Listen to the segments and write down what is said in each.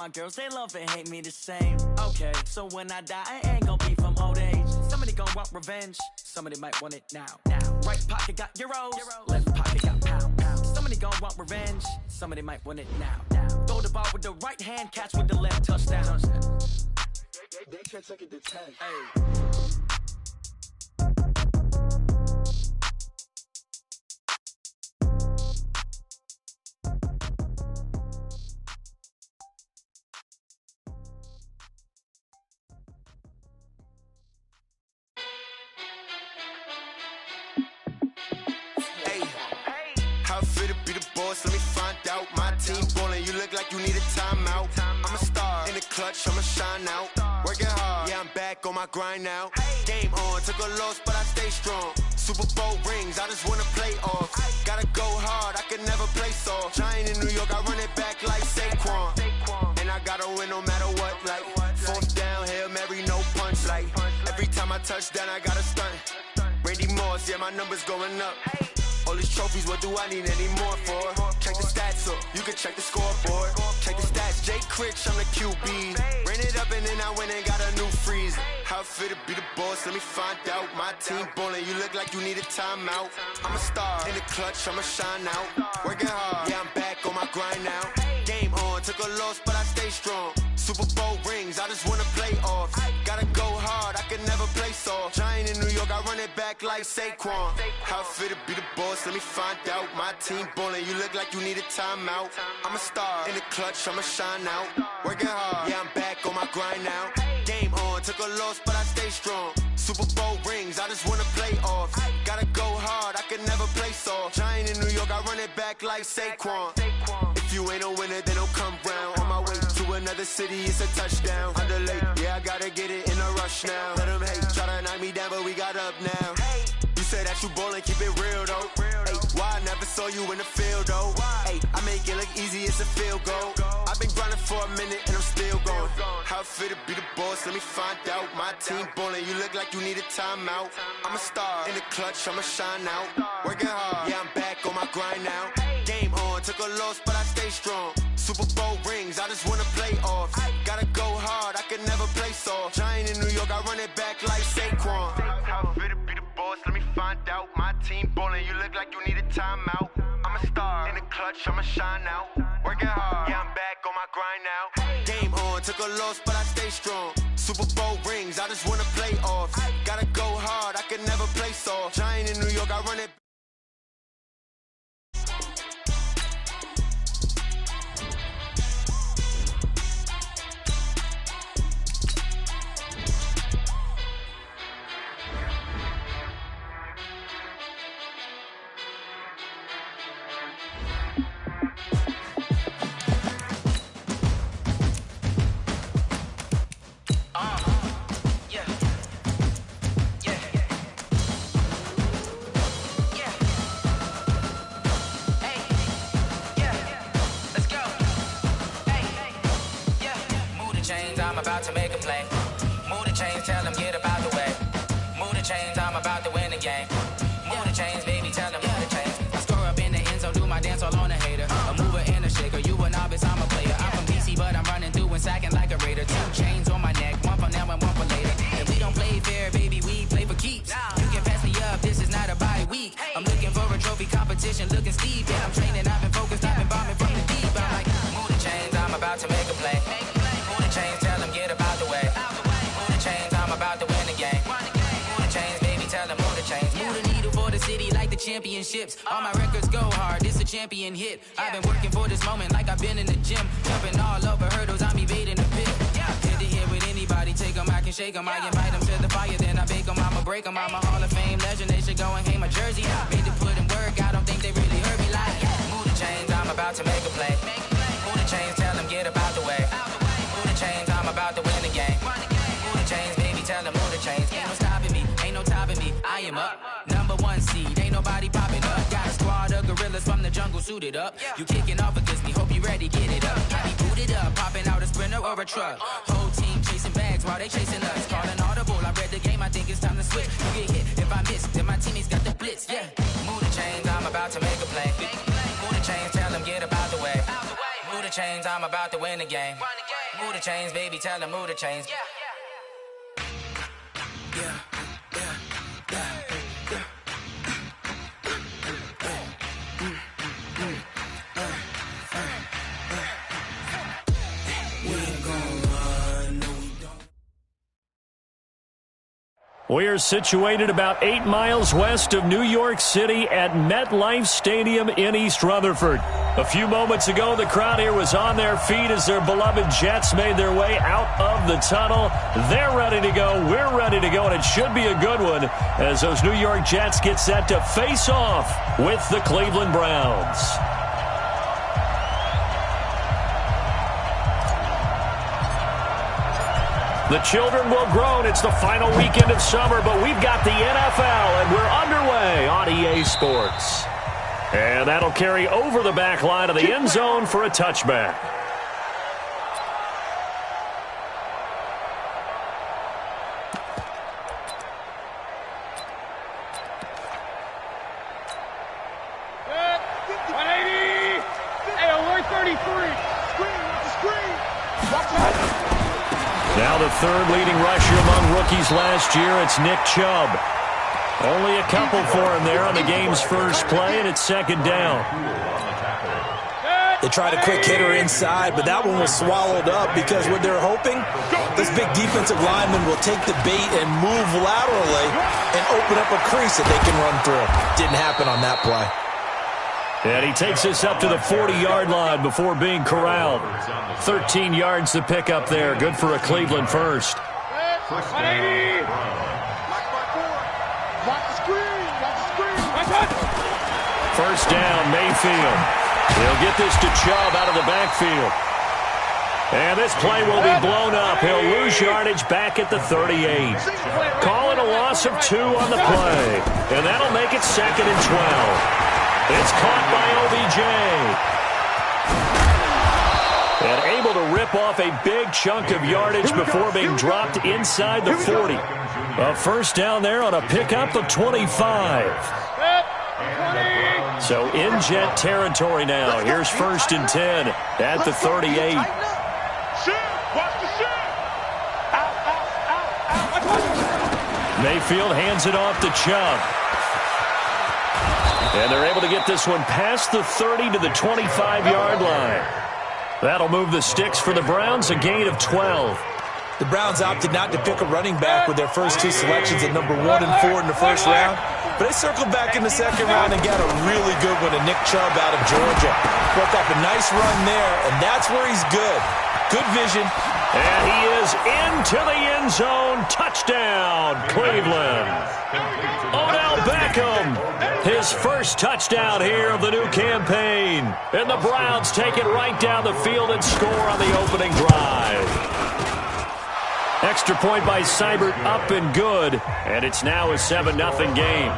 My girls, they love and hate me the same. Okay, so when I die, I ain't gonna be from old age. Somebody gonna want revenge, somebody might want it now. Right pocket got euros, left pocket got pounds. Somebody gonna want revenge, somebody might want it now. Throw the ball with the right hand, catch with the left, touchdown. They can't take it to 10. Hey. Let me find out. My team ballin', you look like you need a timeout. I'm a star in the clutch, I'ma shine out. Working hard, yeah, I'm back on my grind now. Game on, took a loss, but I stay strong. Super Bowl rings, I just wanna play off. Gotta go hard, I can never play soft. Giant in New York, I run it back like Saquon. And I gotta win no matter what, like fourth down, Hail Mary, no punch. Like every time I touch down, I gotta stunt. Randy Moss, yeah, my numbers going up. All these trophies, what do I need any more for? Check the stats up, you can check the scoreboard. Check the stats, Jay Critch, I'm the QB. Ran it up and then I went and got a new freeze. How it feel to be the boss, let me find out. My team ballin', you look like you need a timeout. I'm a star in the clutch, I'ma shine out. Working hard, yeah, I'm back on my grind now. Game on, took a loss, but I stay strong. Super Bowl rings, I just wanna play off. Gotta go hard, I can never play soft. Giant in New York, I run it back like Saquon. How it feel to be the boss, let me find out. My team ballin', you look like you need a timeout. I'm a star in the clutch, I'ma shine out. Working hard, yeah, I'm back on my grind now. Game on, took a loss, but I stay strong. Super Bowl rings, I just wanna play off. Gotta go hard, I can never play soft. Giant in New York, I run it back like Saquon. If you ain't a winner, then don't come round. On my way to another city, it's a touchdown. Underlay, yeah, I gotta get it in a rush now. Let them hate, try to knock me down, but we got up now. You said that you ballin', keep it real though. Hey, why I never saw you in the field though? Hey, I make it look easy, it's a field goal. I've been grinding for a minute and I'm still going. How it feel to be the boss, let me find out. My team ballin', you look like you need a timeout. I'm a star in the clutch, I'ma shine out. Working hard, yeah, I'm back on my grind now. Game on, took a loss, but I stay strong. Super Bowl rings, I just wanna play off. Gotta go hard, I can never play soft. Giant in New York, I run it back like Saquon. How it feel to be the boss, let me find out. My team ballin', you look like you need a timeout. I'm a star in the clutch, I'ma shine out. Working hard, yeah, I'm back on my grind now. Game on, took a loss, but I stay strong. Super Bowl rings, I just wanna play off. Gotta go hard, I can never play soft. Giant in New York, I run it. I'm about to make a play. Move the chains, tell them get about the way. Move the chains, I'm about to win the game. Move the chains, baby, tell them move the chains. I score up in the end zone, do my dance all on a hater. A mover and a shaker, you a novice, I'm a player. I'm from DC, but I'm running through and sacking like a raider. 2 chains on my neck, one for now and one for later. If we don't play fair, baby, we play for keeps. You can pass me up, this is not a bye week. I'm looking for a trophy competition, looking steep. Yeah, I'm training, I've been focused, I've been bombing from the deep. I'm like, move the chains, I'm about to make a play. Move the chains, tell them get about the way. Move the chains, I'm about to win the game. Move the chains, baby, tell them move the chains. Move the needle for the city like the championships. All my records go hard, this a champion hit. I've been working for this moment like I've been in the gym. Jumping all over hurdles, I'm evading the pit. Hit to hit with anybody, take them, I can shake them. I invite them to the fire, then I bake them, I'ma break them. I'm a Hall of Fame legend, they should go and hang my jersey. Made to put in work, I don't think they really heard me like. Move the chains, I'm about to make a play. Move the chains, tell them get about the way. Move the chains, I'm about to win the game. Move the chains, baby, tell them move the chains. Ain't no stopping me, ain't no topping me. I am up, #1 seed, ain't nobody popping up. Got a squad of gorillas from the jungle suited up. You kicking off against me, hope you ready, get it up. I be booted up, popping out a sprinter or a truck. Whole team chasing bags while they chasing us. Calling audible, I read the game, I think it's time to switch. You get hit, if I miss, then my teammates got the blitz, yeah. Move the chains, I'm about to make a play. Move the chains, tell them get about the way. Move the chains, I'm about to win the game. Move the chains, baby, tell them move the chains. We are situated about 8 miles west of New York City at MetLife Stadium in East Rutherford. A few moments ago, the crowd here was on their feet as their beloved Jets made their way out of the tunnel. They're ready to go. We're ready to go, and it should be a good one as those New York Jets get set to face off with the Cleveland Browns. The children will groan. It's the final weekend of summer, but we've got the NFL, and we're underway on EA Sports. And that'll carry over the back line of the end zone for a touchback. Now the third leading rusher among rookies last year, it's Nick Chubb. Only a couple for him there on the game's first play, and it's second down. They tried a quick hitter inside, but that one was swallowed up because what they're hoping, this big defensive lineman will take the bait and move laterally and open up a crease that they can run through. Didn't happen on that play. And he takes us up to the 40-yard line before being corralled. 13 yards to pick up there. Good for a Cleveland first. First down, Mayfield. He'll get this to Chubb out of the backfield. And this play will be blown up. He'll lose yardage back at the 38. Calling a loss of 2 on the play. And that'll make it second and 12. It's caught by OBJ. And able to rip off a big chunk of yardage before being dropped inside the 40. A first down there on a pickup of 25. So in Jet territory now. Here's first and 10 at the 38. Mayfield hands it off to Chubb. And they're able to get this one past the 30 to the 25-yard line. That'll move the sticks for the Browns, a gain of 12. The Browns opted not to pick a running back with their first 2 selections at number 1 and 4 in the first round. But they circled back in the second round and got a really good one to Nick Chubb out of Georgia. Broke up a nice run there, and that's where he's good. Good vision. And he is into the end zone. Touchdown, Cleveland. Odell Beckham, his first touchdown here of the new campaign. And the Browns take it right down the field and score on the opening drive. Extra point by Seibert, up and good. And it's now a 7-0 game.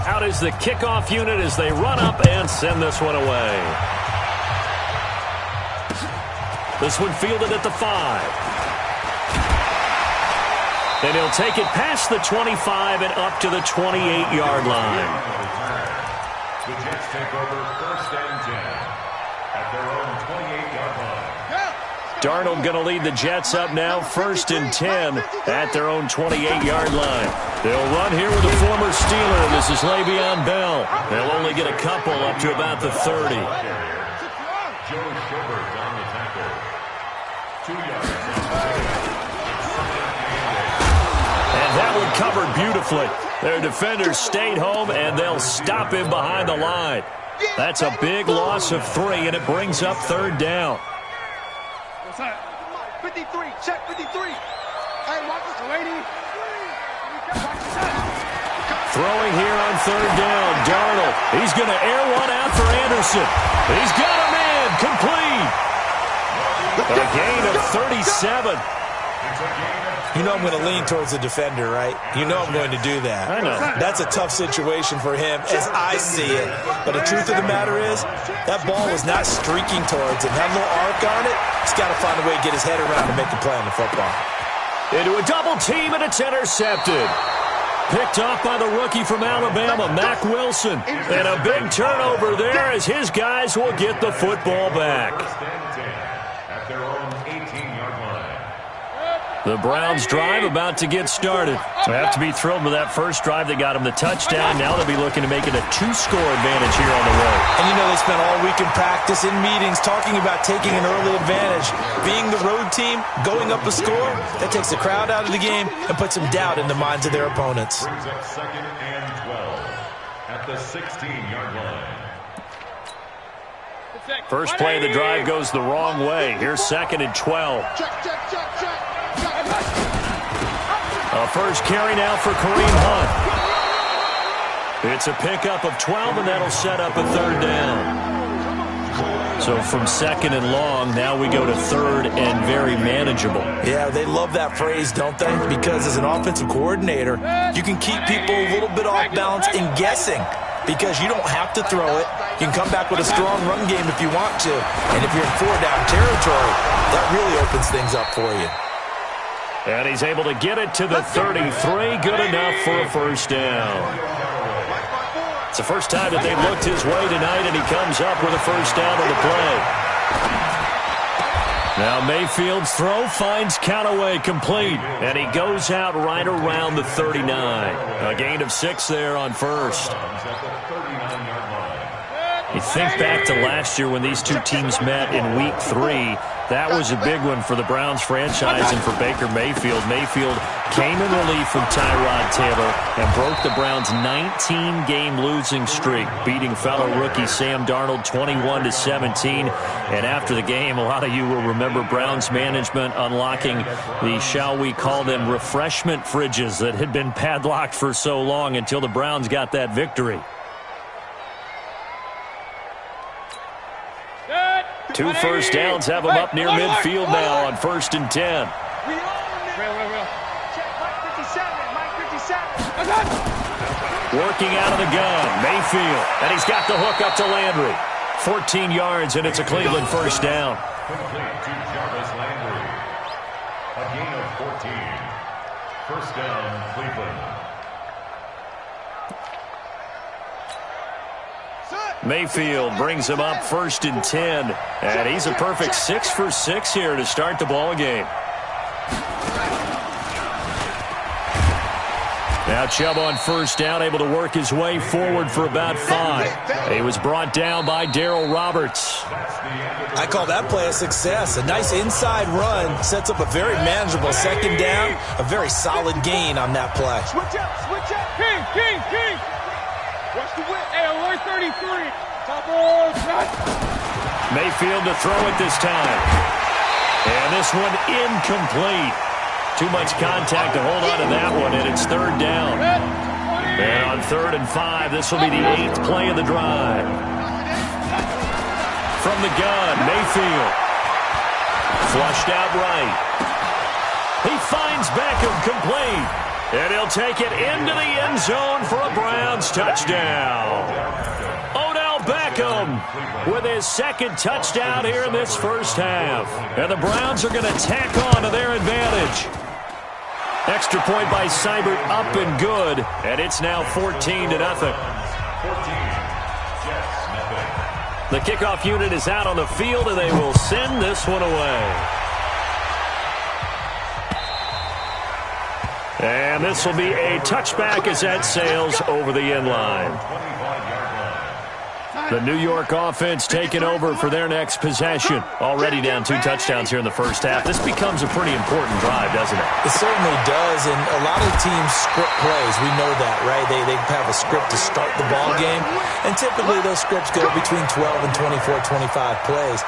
Out is the kickoff unit as they run up and send this one away. This one fielded at the 5. And he'll take it past the 25 and up to the 28-yard line. The Jets take over first and 10 at their own 28-yard line. Darnold going to lead the Jets up now, first and 10 at their own 28-yard line. They'll run here with a former Steeler. This is Le'Veon Bell. They'll only get a couple up to about the 30. Joe Schobert on the tackle. 2 yards. And that one covered beautifully. Their defenders stayed home, and they'll stop him behind the line. That's a big loss of 3, and it brings up third down. 53, check 53. Hey, watch this lady. Throwing here on third down, Darnold. He's going to air one out for Anderson. He's got him in, complete. A gain of 37. You know I'm going to lean towards the defender, right? You know I'm going to do that. I know. That's a tough situation for him as I see it. But the truth of the matter is, that ball was not streaking towards him. That little arc on it, he's got to find a way to get his head around and make a play on the football. Into a double team, and it's intercepted. Picked off by the rookie from Alabama, Mack Wilson. And a big turnover there as his guys will get the football back. At their own 18-yard line. The Browns drive about to get started. So I have to be thrilled with that first drive. They got him the touchdown. Now they'll be looking to make it a 2-score advantage here on the road. And you know they spent all week in practice, in meetings, talking about taking an early advantage. Being the road team, going up a score, that takes the crowd out of the game and puts some doubt in the minds of their opponents. Brings up 2nd and 12 at the 16-yard line. First play of the drive goes the wrong way. Here's 2nd and 12. A first carry now for Kareem Hunt. It's a pickup of 12, and that'll set up a 3rd down. So from 2nd and long, now we go to 3rd and very manageable. Yeah, they love that phrase, don't they? Because as an offensive coordinator, you can keep people a little bit off balance and guessing because you don't have to throw it. You can come back with a strong run game if you want to. And if you're in 4-down territory, that really opens things up for you. And he's able to get it to the 33. Good enough for a 1st down. It's the first time that they've looked his way tonight, and he comes up with a 1st down on the play. Now Mayfield's throw finds Callaway complete, and he goes out right around the 39. A gain of 6 there on 1st. You think back to last year when these two teams met in Week 3. That was a big one for the Browns franchise and for Baker Mayfield. Mayfield came in relief from Tyrod Taylor and broke the Browns' 19-game losing streak, beating fellow rookie Sam Darnold 21-17. And after the game, a lot of you will remember Browns management unlocking the, shall we call them, refreshment fridges that had been padlocked for so long until the Browns got that victory. 2 1st downs have him up near midfield now on 1st and 10. Working out of the gun, Mayfield, and he's got the hook up to Landry. 14 yards, and it's a Cleveland 1st down. Complete to Jarvis Landry. A gain of 14. 1st down, Cleveland. Mayfield brings him up 1st and 10, and he's a perfect 6 for 6 here to start the ball game. Now Chubb on 1st down, able to work his way forward for about 5. He was brought down by Darrell Roberts. I call that play a success. A nice inside run sets up a very manageable 2nd down, a very solid gain on that play. Switch up. King. Watch the whip. Hey, alert 33. Top ball. Mayfield to throw it this time. And this one incomplete. Too much contact to hold on to that one, and it's 3rd down. And on 3rd and 5, this will be the 8th play of the drive. From the gun, Mayfield. Flushed out right. He finds Beckham complete. And he'll take it into the end zone for a Browns touchdown. Odell Beckham with his 2nd touchdown here in this 1st half. And the Browns are going to tack on to their advantage. Extra point by Seibert up and good. And it's now 14-0. The kickoff unit is out on the field, and they will send this one away. And this will be a touchback as that sails over the end line. The New York offense taking over for their next possession. Already down 2 touchdowns here in the 1st half. This becomes a pretty important drive, doesn't it? It certainly does, and a lot of teams script plays. We know that, right? They have a script to start the ball game, and typically those scripts go between 12 and 24, 25 plays.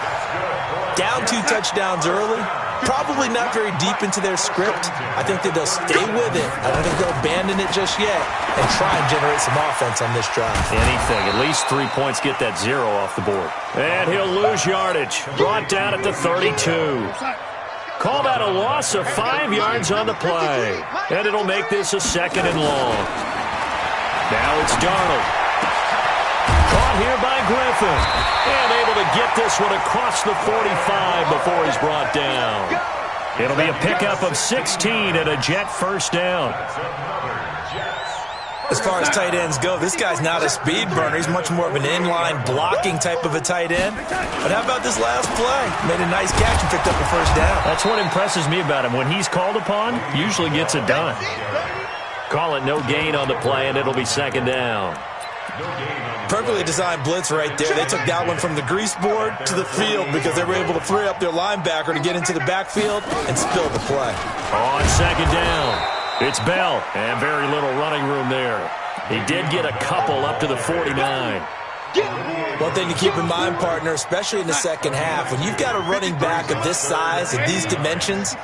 Down 2 touchdowns early, probably not very deep into their script. I think that they'll stay with it. I don't think they'll abandon it just yet and try and generate some offense on this drive. Anything. At least 3 points, get that 0 off the board. And he'll lose yardage. Brought down at the 32. Call that a loss of 5 yards on the play. And it'll make this a 2nd and long. Now it's Darnold. Caught here by Griffin. And able to get this one across the 45 before he's brought down. It'll be a pickup of 16 and a Jet first down. As far as tight ends go, this guy's not a speed burner. He's much more of an inline blocking type of a tight end. But how about this last play? Made a nice catch and picked up a first down. That's what impresses me about him. When he's called upon, usually gets it done. Call it no gain on the play, and it'll be 2nd down. Perfectly designed blitz right there. They took that one from the grease board to the field because they were able to free up their linebacker to get into the backfield and spill the play. On 2nd down. It's Bell, and very little running room there. He did get a couple up to the 49. One thing to keep in mind, partner, especially in the second half, when you've got a running back of this size, of these dimensions,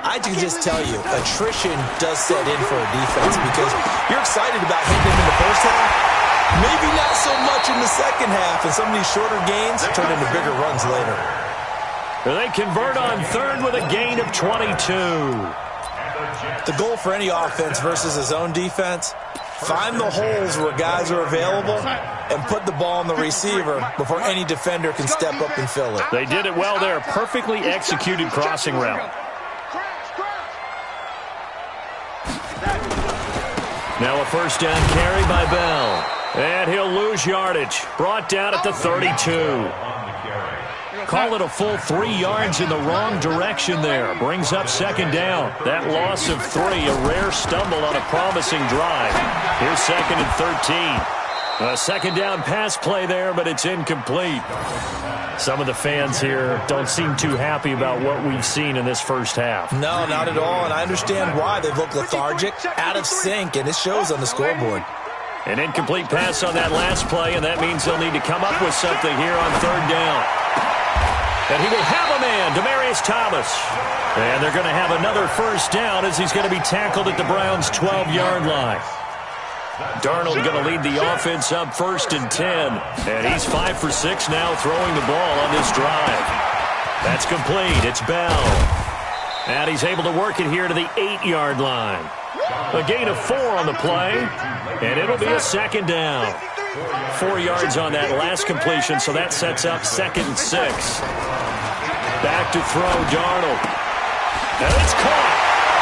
I can just tell you, attrition does set in for a defense because you're excited about hitting him in the first half, maybe not so much in the second half, and some of these shorter gains turn into bigger runs later. They convert on 3rd with a gain of 22. The goal for any offense versus his own defense, find the holes where guys are available and put the ball on the receiver before any defender can step up and fill it. They did it well there. Perfectly executed crossing route. Now a first down carry by Bell. And he'll lose yardage. Brought down at the 32. Call it a full 3 yards in the wrong direction there. Brings up 2nd down. That loss of 3, a rare stumble on a promising drive. Here's 2nd and 13. A 2nd down pass play there, but it's incomplete. Some of the fans here don't seem too happy about what we've seen in this first half. No, not at all, and I understand why. They've looked lethargic, out of sync, and it shows on the scoreboard. An incomplete pass on that last play, and that means they'll need to come up with something here on 3rd down. And he will have a man, Demaryius Thomas. And they're going to have another first down as he's going to be tackled at the Browns' 12-yard line. Darnold going to lead the offense up 1st and 10. And he's 5 for 6 now throwing the ball on this drive. That's complete. It's Bell. And he's able to work it here to the 8-yard line. A gain of 4 on the play. And it'll be a 2nd down. 4 yards on that last completion, so that sets up 2nd and 6. Back to throw, Darnold. And it's caught.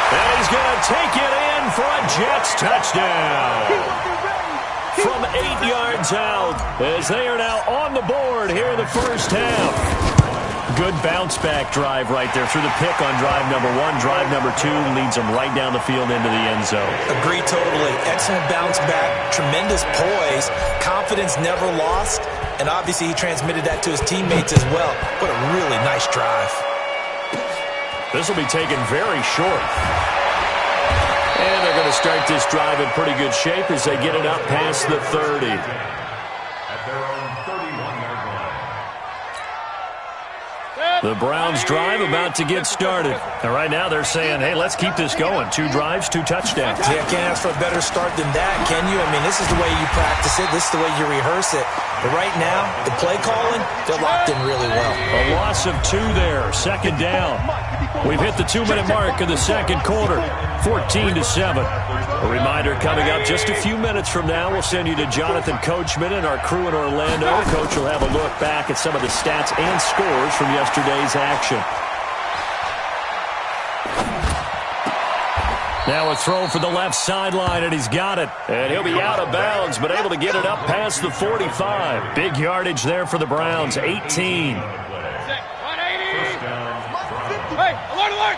And he's going to take it in for a Jets touchdown. From 8 yards out, as they are now on the board here in the first half. Good bounce-back drive right there through the pick on drive number 1. Drive number 2 leads them right down the field into the end zone. Agree totally. Excellent bounce-back, tremendous poise, confidence never lost, and obviously he transmitted that to his teammates as well. What a really nice drive. This will be taken very short. And they're going to start this drive in pretty good shape as they get it up past the 30. At their own 31-yard line. The Browns drive about to get started. And right now they're saying, hey, let's keep this going. 2 drives, 2 touchdowns. Yeah, can't ask for a better start than that, can you? I mean, this is the way you practice it. This is the way you rehearse it. But right now, the play calling, they're locked in really well. A loss of 2 there. 2nd down. We've hit the 2-minute mark in the second quarter. 14-7. A reminder coming up just a few minutes from now. We'll send you to Jonathan Coachman and our crew in Orlando. Coach will have a look back at some of the stats and scores from yesterday's action. Now a throw for the left sideline, and he's got it. And he'll be out of bounds, but able to get it up past the 45. Big yardage there for the Browns, 18. Hey, alert!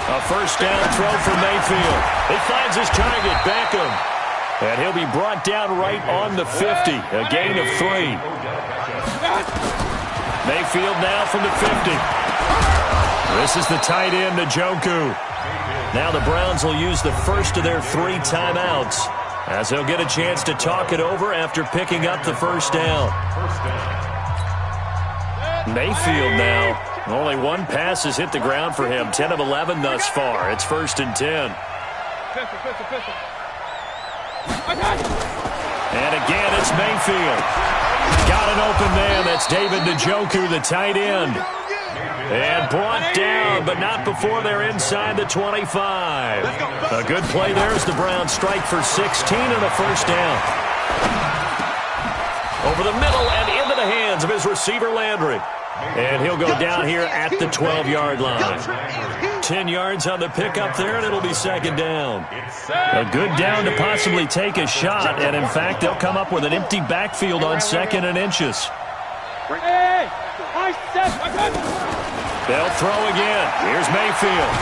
A first down throw for Mayfield. He finds his target, Beckham. And he'll be brought down right on the 50. A gain of 3. Mayfield now from the 50. This is the tight end, Njoku. Now the Browns will use the first of their 3 timeouts as they'll get a chance to talk it over after picking up the first down. Mayfield now. Only 1 pass has hit the ground for him. 10 of 11 thus far. It's 1st and 10. And again, it's Mayfield. Got an open man. That's David Njoku, the tight end. And brought down, but not before they're inside the 25. A good play there as the Browns strike for 16 and a first down. Over the middle and into the hands of his receiver, Landry. And he'll go down here at the 12-yard line. 10 yards on the pickup there, and it'll be second down. A good down to possibly take a shot, and in fact, they'll come up with an empty backfield on second and inches. They'll throw again. Here's Mayfield.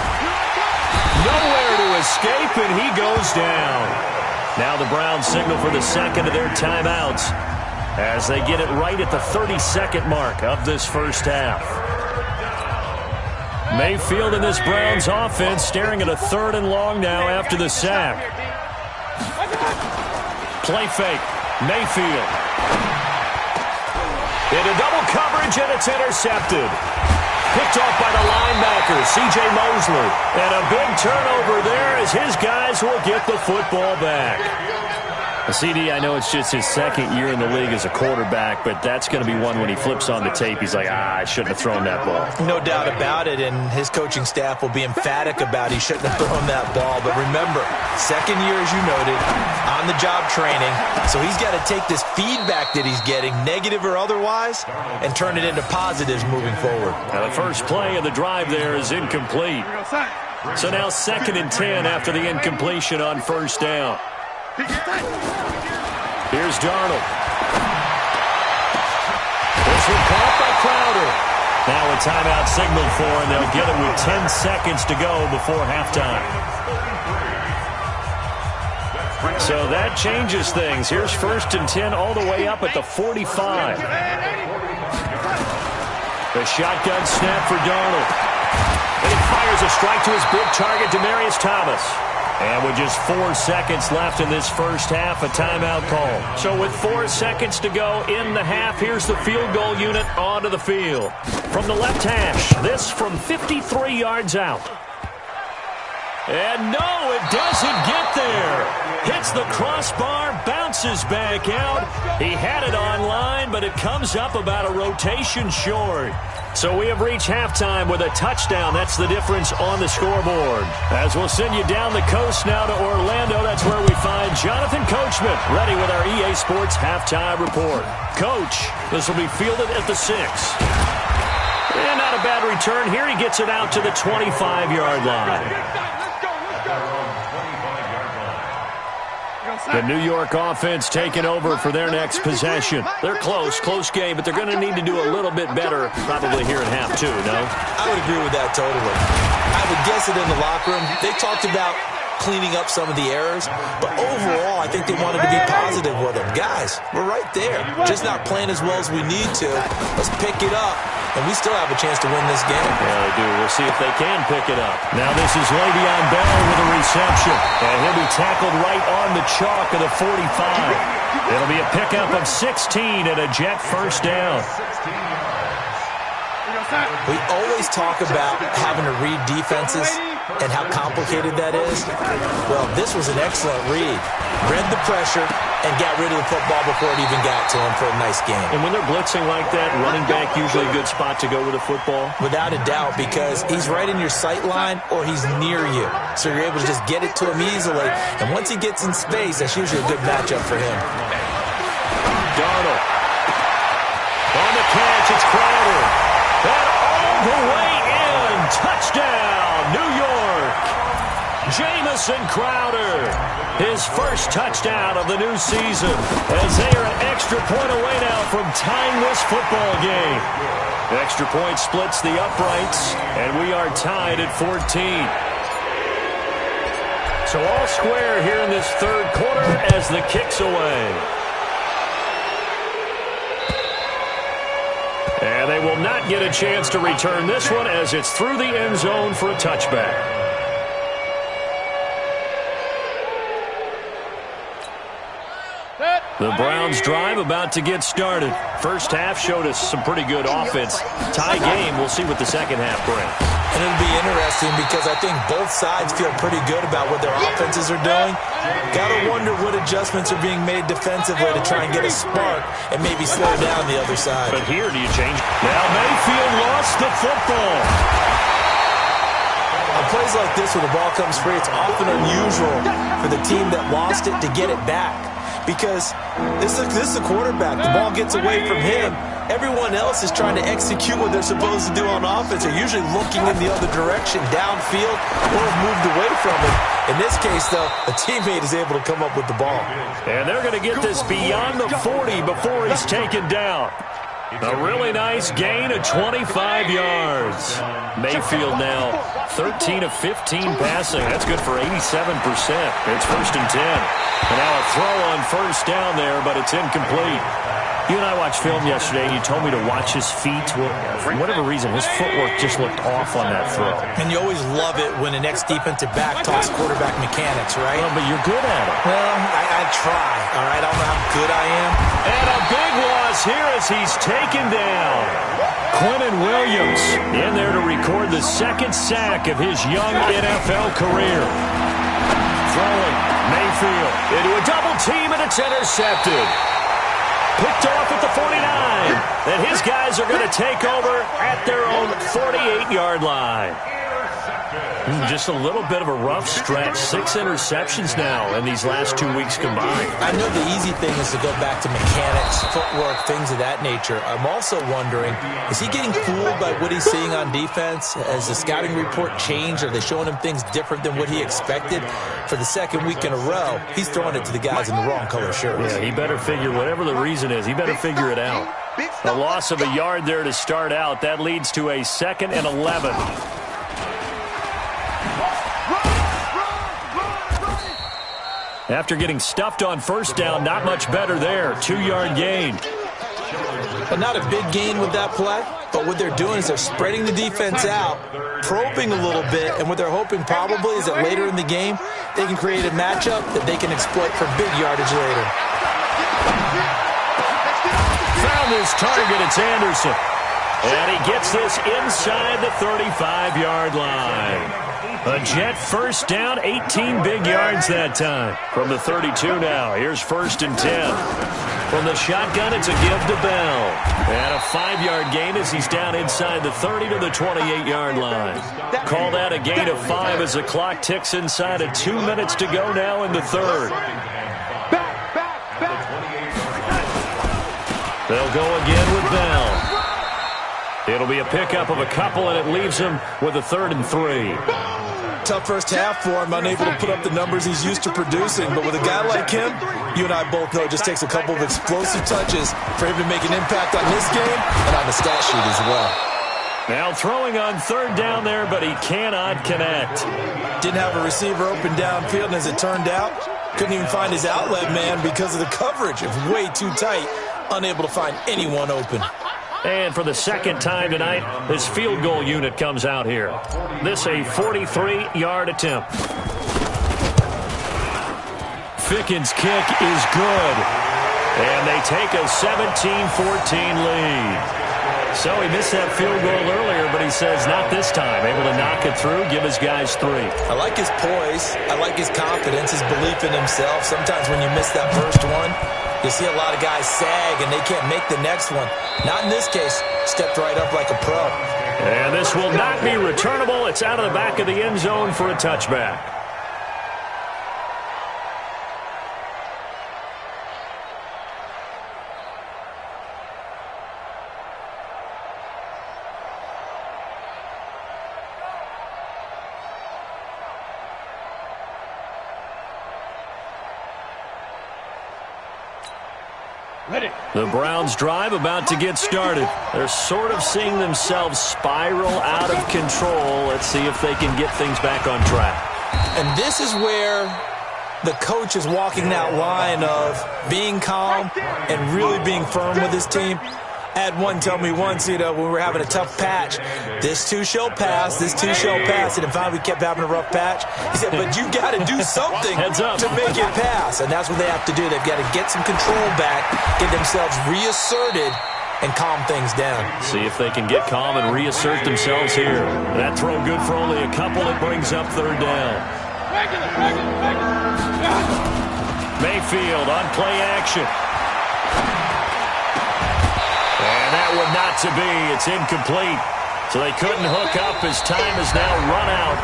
Nowhere to escape, and he goes down. Now the Browns signal for the second of their timeouts as they get it right at the 32nd mark of this first half. Mayfield and this Browns offense staring at a 3rd and long now after the sack. Play fake. Mayfield. Into double coverage, and it's intercepted. Picked off by the linebacker, C.J. Mosley. And a big turnover there as his guys will get the football back. CD, I know it's just his second year in the league as a quarterback, but that's going to be one when he flips on the tape. He's like, I shouldn't have thrown that ball. No doubt about it, and his coaching staff will be emphatic about he shouldn't have thrown that ball. But remember, second year, as you noted, on-the-job training, so he's got to take this feedback that he's getting, negative or otherwise, and turn it into positives moving forward. Now, the first play of the drive there is incomplete. So now 2nd and 10 after the incompletion on first down. Here's Darnold. This one caught by Crowder. Now a timeout signaled for, and they'll get it with 10 seconds to go before halftime. So that changes things. Here's 1st and 10 all the way up at the 45. The shotgun snap for Darnold. And he fires a strike to his big target, Demaryius Thomas. And with just 4 seconds left in this first half, a timeout call. So with 4 seconds to go in the half, here's the field goal unit onto the field. From the left hash, this from 53 yards out. And no, it doesn't get there. Hits the crossbar, bounces back out. He had it online, but it comes up about a rotation short. So we have reached halftime with a touchdown. That's the difference on the scoreboard. As we'll send you down the coast now to Orlando, that's where we find Jonathan Coachman, ready with our EA Sports halftime report. Coach, this will be fielded at the 6. And not a bad return here. He gets it out to the 25-yard line. The New York offense taking over for their next possession. They're close game, but they're going to need to do a little bit better probably here in half 2, no? I would agree with that totally. I would guess it in the locker room. They talked about cleaning up some of the errors, but overall, I think they wanted to be positive with them. Guys, we're right there. Just not playing as well as we need to. Let's pick it up, and we still have a chance to win this game. Yeah, they do. We'll see if they can pick it up. Now this is Le'Veon Bell with a reception, and he'll be tackled right on the chalk of the 45. It'll be a pickup of 16 and a Jet first down. We always talk about having to read defenses and how complicated that is. Well, this was an excellent read. Read the pressure and got rid of the football before it even got to him for a nice game. And when they're blitzing like that, running back usually a good spot to go with the football? Without a doubt, because he's right in your sight line or he's near you. So you're able to just get it to him easily. And once he gets in space, that's usually a good matchup for him. Darnold. On the catch, it's Crowder. And all the way in. Touchdown, New York. Jamison Crowder. His first touchdown of the new season as they are an extra point away now from tying this football game. The extra point splits the uprights, and we are tied at 14. So all square here in this third quarter as the kick's away. And they will not get a chance to return this one as it's through the end zone for a touchback. The Browns drive about to get started. First half showed us some pretty good offense. Tie game. We'll see what the second half brings. And it'll be interesting because I think both sides feel pretty good about what their offenses are doing. Got to wonder what adjustments are being made defensively to try and get a spark and maybe slow down the other side. But here, do you change? Now Mayfield lost the football. On plays like this where the ball comes free, it's often unusual for the team that lost it to get it back. Because this is the quarterback. The ball gets away from him. Everyone else is trying to execute what they're supposed to do on offense. They're usually looking in the other direction, downfield, or have moved away from it. In this case, though, a teammate is able to come up with the ball. And they're going to get this beyond the 40 before he's taken down. A really nice gain of 25 yards. Mayfield now 13 of 15 passing. That's good for 87%. It's 1st and 10. And now a throw on first down there, but it's incomplete. You and I watched film yesterday, and you told me to watch his feet. Well, for whatever reason, his footwork just looked off on that throw. And you always love it when an ex-defensive back talks quarterback mechanics, right? Well, but you're good at it. Well, I try, all right? I don't know how good I am. And a big loss here as he's taken down. Quentin Williams in there to record the second sack of his young NFL career. Throwing Mayfield into a double team, and it's intercepted. Picked off at the 49. And his guys are going to take over at their own 48-yard line. Just a little bit of a rough stretch. 6 interceptions now in these last 2 weeks combined. I know the easy thing is to go back to mechanics, footwork, things of that nature. I'm also wondering, is he getting fooled by what he's seeing on defense? Has the scouting report changed? Are they showing him things different than what he expected? For the second week in a row, he's throwing it to the guys in the wrong color shirts. Yeah, he better figure, whatever the reason is, he better figure it out. A loss of a yard there to start out. That leads to a 2nd and 11. After getting stuffed on first down, not much better there. 2-yard gain. But not a big gain with that play. But what they're doing is they're spreading the defense out, probing a little bit, and what they're hoping probably is that later in the game, they can create a matchup that they can exploit for big yardage later. Found his target, it's Anderson. And he gets this inside the 35-yard line. A Jet first down, 18 big yards that time. From the 32 now, here's 1st and 10. From the shotgun, it's a give to Bell. And a 5-yard gain as he's down inside the 30 to the 28-yard line. Call that a gain of 5 as the clock ticks inside of 2 minutes to go now in the third. They'll go again with Bell. It'll be a pickup of a couple, and it leaves him with a 3rd and 3. Tough first half for him, unable to put up the numbers he's used to producing. But with a guy like him, you and I both know it just takes a couple of explosive touches for him to make an impact on this game and on the stat sheet as well. Now throwing on 3rd down there, but he cannot connect. Didn't have a receiver open downfield, and as it turned out, couldn't even find his outlet man because of the coverage. It was way too tight, unable to find anyone open. And for the second time tonight, this field goal unit comes out here. This a 43-yard attempt. Fickens' kick is good. And they take a 17-14 lead. So he missed that field goal earlier, but he says not this time. Able to knock it through, give his guys 3. I like his poise. I like his confidence, his belief in himself. Sometimes when you miss that first one, you see a lot of guys sag, and they can't make the next one. Not in this case. Stepped right up like a pro. And this will not be returnable. It's out of the back of the end zone for a touchback. The Browns drive about to get started. They're sort of seeing themselves spiral out of control. Let's see if they can get things back on track. And this is where the coach is walking that line of being calm and really being firm with his team. I had one tell me once, when we were having a tough patch, this too shall pass, this too shall pass. And finally we kept having a rough patch. He said, but you got to do something to make it pass. And that's what they have to do. They've got to get some control back, get themselves reasserted, and calm things down. See if they can get calm and reassert themselves here. That throw good for only a couple. It brings up third down. Mayfield on play action. And that one not to be. It's incomplete. So they couldn't hook up as time has now run out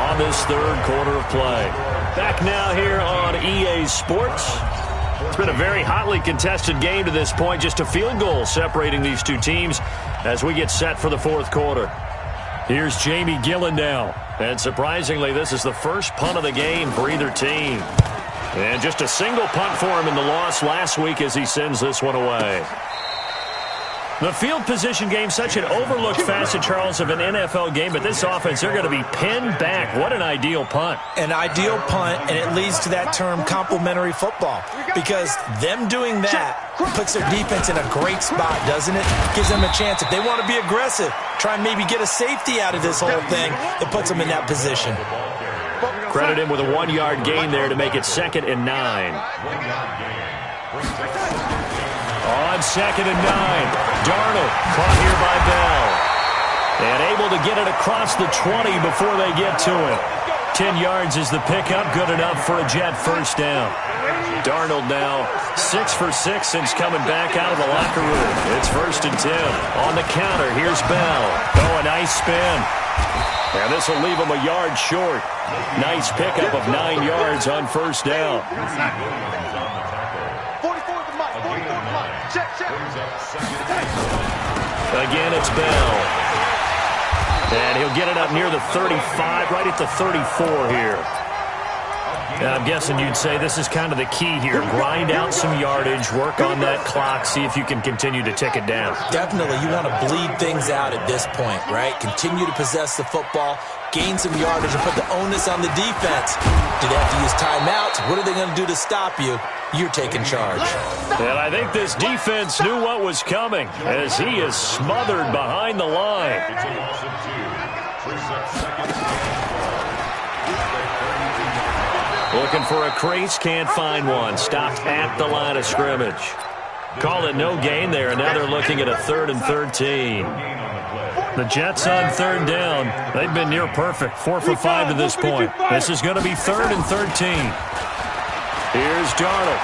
on this third quarter of play. Back now here on EA Sports. It's been a very hotly contested game to this point. Just a field goal separating these two teams as we get set for the fourth quarter. Here's Jamie Gillen now. And surprisingly, this is the first punt of the game for either team. And just a single punt for him in the loss last week as he sends this one away. The field position game, such an overlooked facet, Charles, of an NFL game, but this offense, they're going to be pinned back. What an ideal punt. An ideal punt, and it leads to that term complementary football, because them doing that puts their defense in a great spot, doesn't it? Gives them a chance. If they want to be aggressive, try and maybe get a safety out of this whole thing, it puts them in that position. Credit him with a 1-yard gain there to make it 2nd and 9. On 2nd and 9, Darnold caught here by Bell. And able to get it across the 20 before they get to it. 10 yards is the pickup, good enough for a Jet first down. Darnold now 6 for 6 since coming back out of the locker room. It's 1st and 10. On the counter, here's Bell. Oh, a nice spin. And this will leave him a yard short. Nice pickup of 9 yards on first down. Again, it's Bell. And he'll get it up near the 35, right at the 34 here. And I'm guessing you'd say this is kind of the key here. Grind out some yardage, work on that clock, see if you can continue to tick it down. Definitely. You want to bleed things out at this point, right? Continue to possess the football, gain some yardage, and put the onus on the defense. Do they have to use timeouts? What are they going to do to stop you? You're taking charge. And I think this defense knew what was coming as he is smothered behind the line. Looking for a crease, can't find one. Stopped at the line of scrimmage. Call it no gain there, and now they're looking at a 3rd and 13. The Jets on 3rd down. They've been near perfect, 4 for 5 to this point. This is going to be 3rd and 13. Here's Darnold.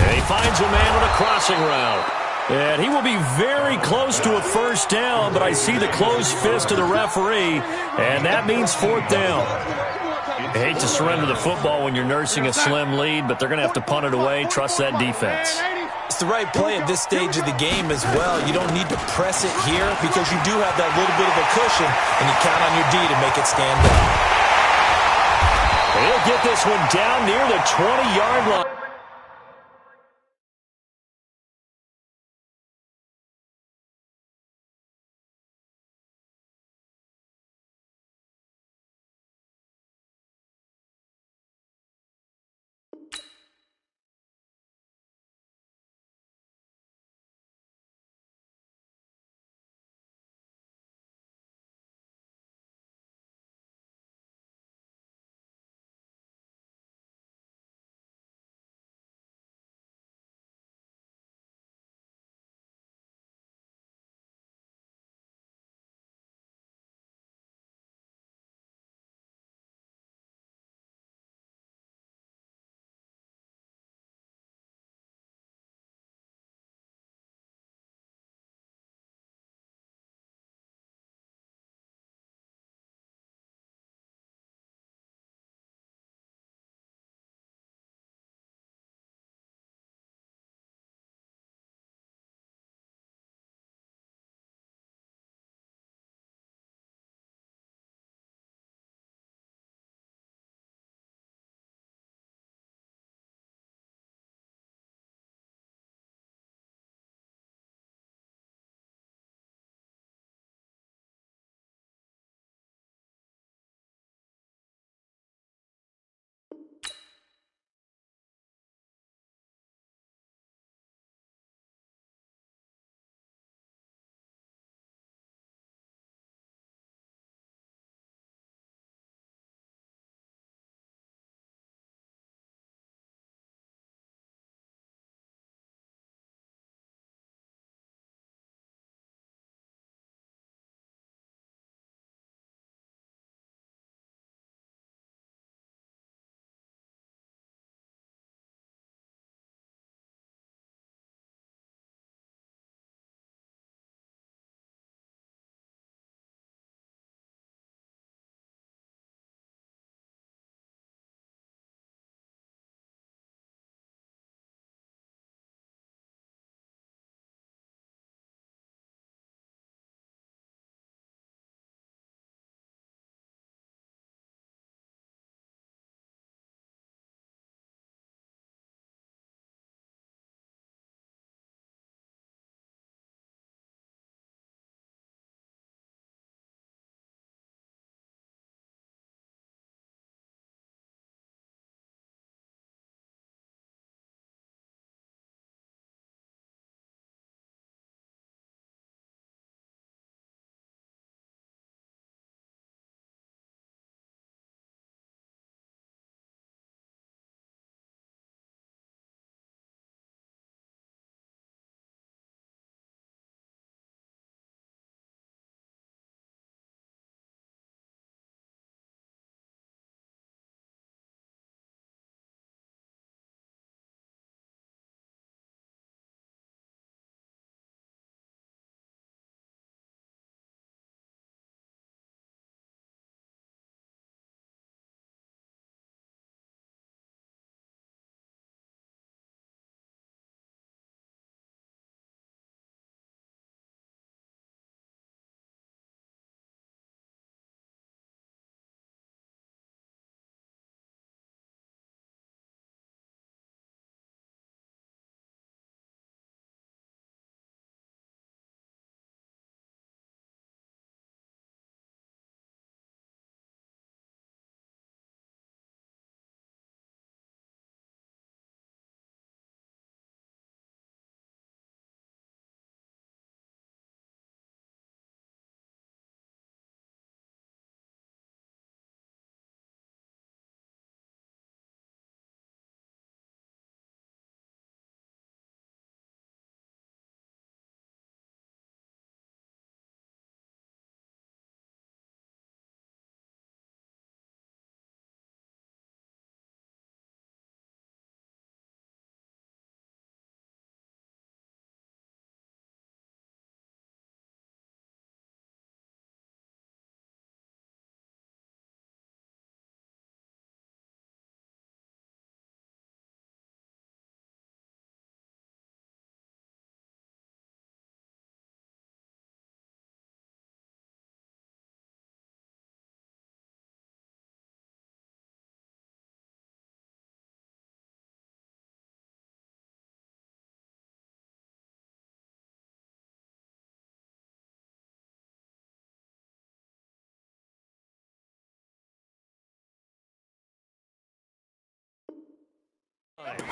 And he finds a man on a crossing route. And he will be very close to a first down, but I see the closed fist of the referee, and that means 4th down. I hate to surrender the football when you're nursing a slim lead, but they're going to have to punt it away. Trust that defense. It's the right play at this stage of the game as well. You don't need to press it here because you do have that little bit of a cushion, and you count on your D to make it stand up. He'll get this one down near the 20-yard line.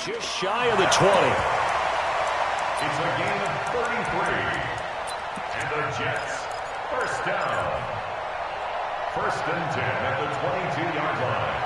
Just shy of the 20. It's a gain of 33. And the Jets, first down. First and 10 at the 22-yard line.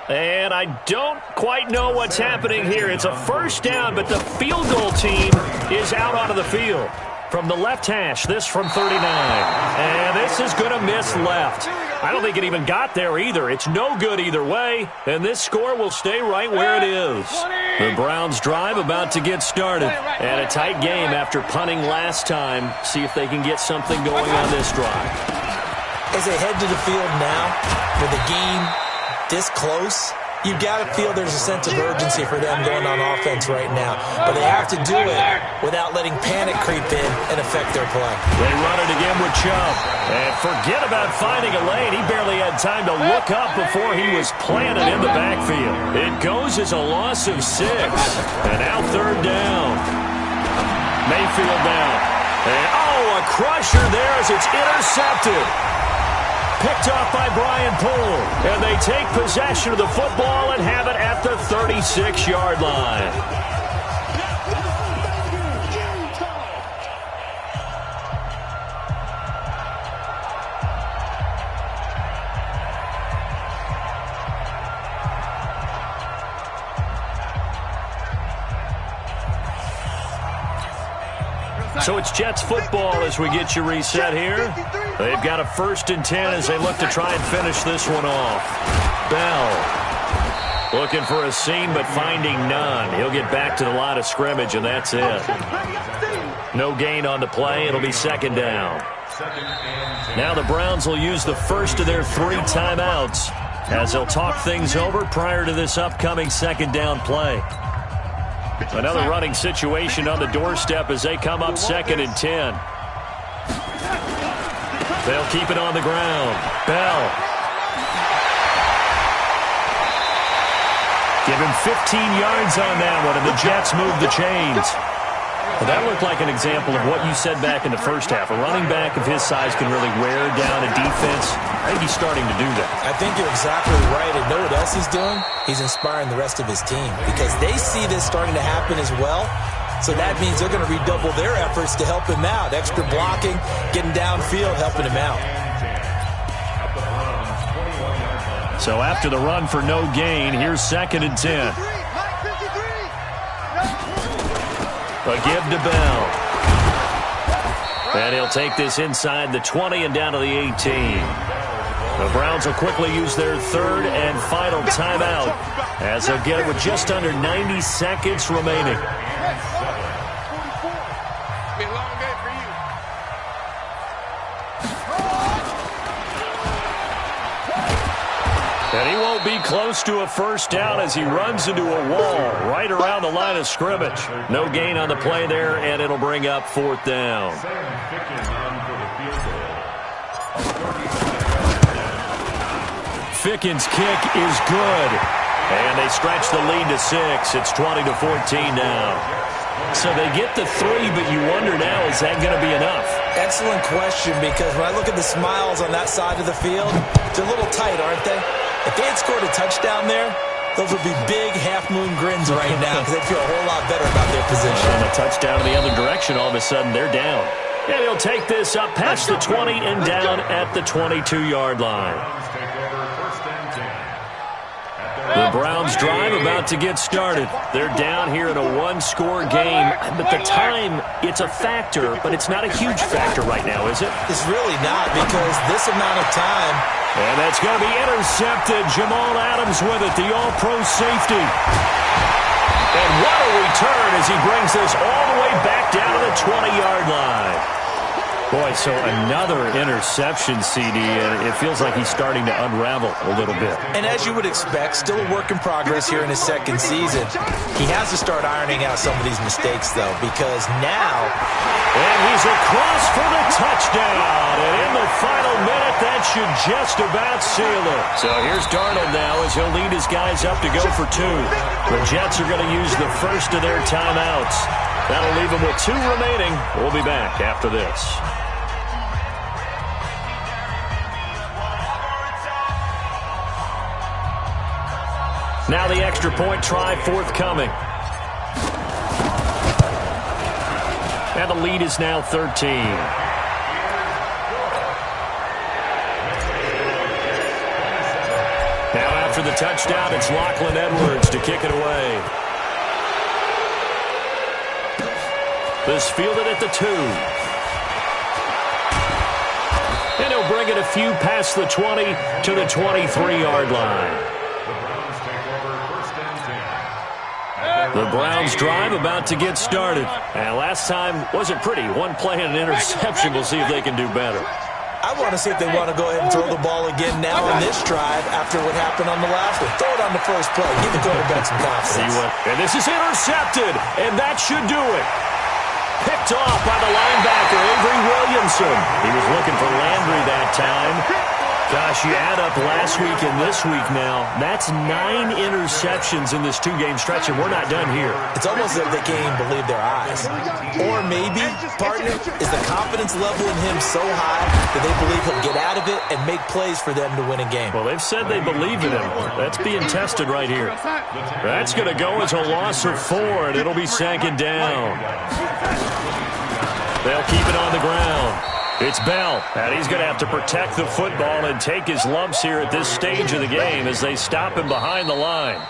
And I don't quite know what's happening here. It's a first down, but the field goal team is out onto the field. From the left hash, this from 39. And this is going to miss left. I don't think it even got there either. It's no good either way, and this score will stay right where it is. The Browns drive about to get started. And a tight game after punting last time. See if they can get something going on this drive. As they head to the field now, with the game this close, you got to feel there's a sense of urgency for them going on offense right now. But they have to do it without letting panic creep in and affect their play. They run it again with Chubb. And forget about finding a lane. He barely had time to look up before he was planted in the backfield. It goes as a loss of 6. And now third down. Mayfield down. And, a crusher there as it's intercepted. Picked off by Brian Poole. And they take possession of the football and have it at the 36-yard line. So it's Jets football as we get you reset here. They've got a 1st and 10 as they look to try and finish this one off. Bell looking for a seam but finding none. He'll get back to the line of scrimmage and that's it. No gain on the play. It'll be second down. Now the Browns will use the first of their 3 timeouts as they'll talk things over prior to this upcoming second down play. Another running situation on the doorstep as they come up 2nd and 10. They'll keep it on the ground. Bell. Give him 15 yards on that one, and the Jets move the chains. Well, that looked like an example of what you said back in the first half. A running back of his size can really wear down a defense. I think he's starting to do that. I think you're exactly right. And know what else he's doing? He's inspiring the rest of his team because they see this starting to happen as well. So that means they're going to redouble their efforts to help him out. Extra blocking, getting downfield, helping him out. So after the run for no gain, here's 2nd and 10. A give to Bell. And he'll take this inside the 20 and down to the 18. The Browns will quickly use their 3rd and final timeout as they'll get it with just under 90 seconds remaining. And he won't be close to a first down as he runs into a wall right around the line of scrimmage. No gain on the play there, and it'll bring up 4th down. Fickens' kick is good. And they stretch the lead to 6. It's 20-14 now. So they get the 3, but you wonder now, is that going to be enough? Excellent question, because when I look at the smiles on that side of the field, they're a little tight, aren't they? If they had scored a touchdown there, those would be big half-moon grins right now because they feel a whole lot better about their position. And a touchdown in the other direction, all of a sudden they're down. And he'll take this up past the 20 and down at the 22-yard line. Browns drive about to get started. They're down here in a one-score game. But the time, it's a factor, but it's not a huge factor right now, is it? It's really not, because this amount of time. And that's going to be intercepted. Jamal Adams with it, the all-pro safety. And what a return as he brings this all the way back down to the 20-yard line. Boy, so another interception, CD, and it feels like he's starting to unravel a little bit. And as you would expect, still a work in progress here in his second season. He has to start ironing out some of these mistakes, though, because now... And he's across for the touchdown. And in the final minute, that should just about seal it. So here's Darnold now as he'll lead his guys up to go for two. The Jets are going to use the first of their timeouts. That'll leave them with two remaining. We'll be back after this. Now the extra point try forthcoming. And the lead is now 13. Now after the touchdown, it's Lachlan Edwards to kick it away. This fielded at the 2. And he'll bring it a few past the 20 to the 23-yard line. The Browns drive about to get started. And last time wasn't pretty. One play and an interception. We'll see if they can do better. I want to see if they want to go ahead and throw the ball again now on this drive after what happened on the last one. Throw it on the first play. Give the quarterback some confidence. And this is intercepted, and that should do it. Picked off by the linebacker, Avery Williamson. He was looking for Landry that time. Gosh, you add up last week and this week now, that's 9 interceptions in this two-game stretch, and we're not done here. It's almost as if they can't even believe their eyes. Or maybe, partner, is the confidence level in him so high that they believe he'll get out of it and make plays for them to win a game. Well, they've said they believe in him. That's being tested right here. That's going to go as a loss of 4, and it'll be second down. They'll keep it on the ground. It's Bell, and he's going to have to protect the football and take his lumps here at this stage of the game as they stop him behind the line.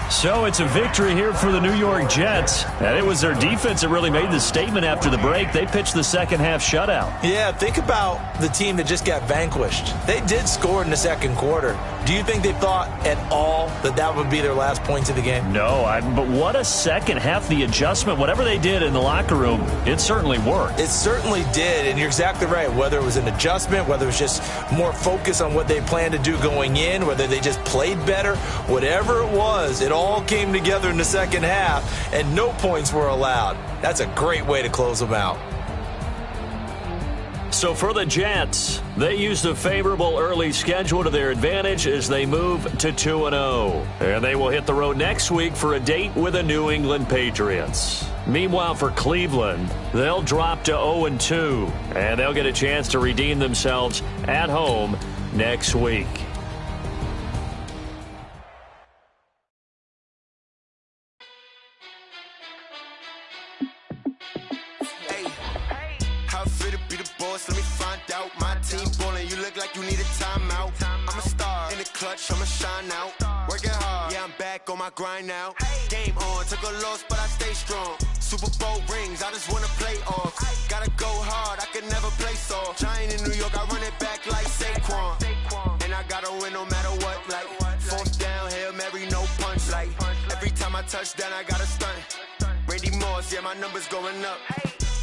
So it's a victory here for the New York Jets, and it was their defense that really made the statement after the break. They pitched the second-half shutout. Yeah, think about the team that just got vanquished. They did score in the second quarter. Do you think they thought at all that that would be their last points of the game? No, but what a second half. The adjustment, whatever they did in the locker room, it certainly worked. It certainly did, and you're exactly right. Whether it was an adjustment, whether it was just more focus on what they planned to do going in, whether they just played better, whatever it was, it all came together in the second half, and no points were allowed. That's a great way to close them out. So for the Jets, they used a favorable early schedule to their advantage as they move to 2-0. And they will hit the road next week for a date with the New England Patriots. Meanwhile, for Cleveland, they'll drop to 0-2, and they'll get a chance to redeem themselves at home next week. Let me find out. My team ballin', you look like you need a timeout. I'm a star in the clutch, I'ma shine out. Working hard, yeah, I'm back on my grind now. Game on, took a loss, but I stay strong. Super Bowl rings, I just wanna play off. Gotta go hard, I can never play soft. Giant in New York, I run it back like Saquon. And I gotta win no matter what, like fourth down, Hail Mary, no punch. Like every time I touch down, I gotta stunt. Randy Moss, yeah, my numbers going up.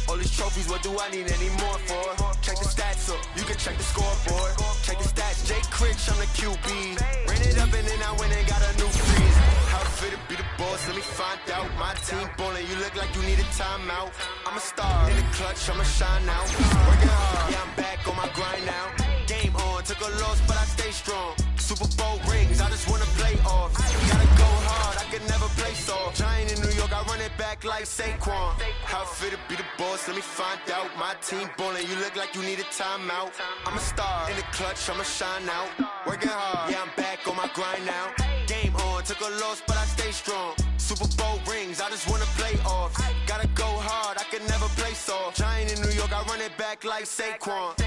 All these trophies, what do I need any more for? Check the stats up, you can check the scoreboard. Check the stats, Jay Critch, I'm the QB. Ran it up and then I went and got a new freeze. How fit to be the boss, let me find out. My team ballin', you look like you need a timeout. I'm a star in the clutch, I'ma shine out. Working hard, yeah, I'm back on my grind now. Game on, took a loss, but I stay strong. Super Bowl rings, I just wanna play off. Gotta go hard, I can never play soft. Giant in New York, I run it back like Saquon. How fit to be the boss, let me find out. My team ballin', you look like you need a timeout. I'm a star in the clutch, I'ma shine out. Working hard, yeah, I'm back on my grind now. Game on, took a loss, but I stay strong. Super Bowl rings, I just wanna play off. Gotta go hard, I can never play soft. Giant in New York, I run it back like Saquon.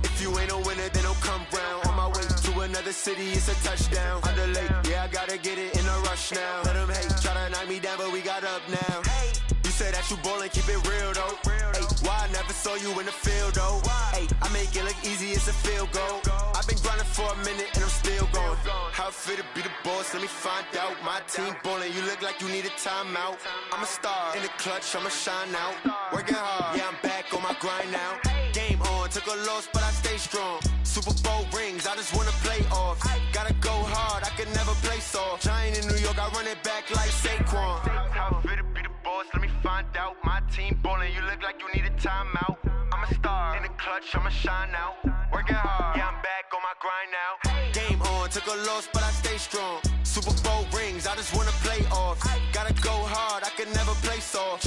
If you ain't a winner, then don't come round. On my way to another city. city, it's a touchdown. Underlay, yeah, I gotta get it in a rush now. Let them hate, try to knock me down, but we got up now. You said that you ballin', keep it real though. Hey, why I never saw you in the field though? Hey, I make it look easy, it's a field goal. I've been grinding for a minute and I'm still going. How it feel to be the boss, let me find out. My team ballin', you look like you need a timeout. I'm a star, in the clutch, I'ma shine out. Working hard, yeah, I'm back on my grind now. Game on, took a loss, but I stay strong. Super Bowl rings, I just wanna play off. Gotta go hard, I can never play soft. Giant in New York, I run it back like Saquon. How it feel to be the boss, let me find out. My team ballin', you look like you need a timeout. I'm a star, in the clutch, I'ma shine out. Working hard, yeah, I'm back on my grind now. Game on, took a loss, but I stay strong. Super Bowl rings, I just wanna play off. Gotta go hard, I can never play soft.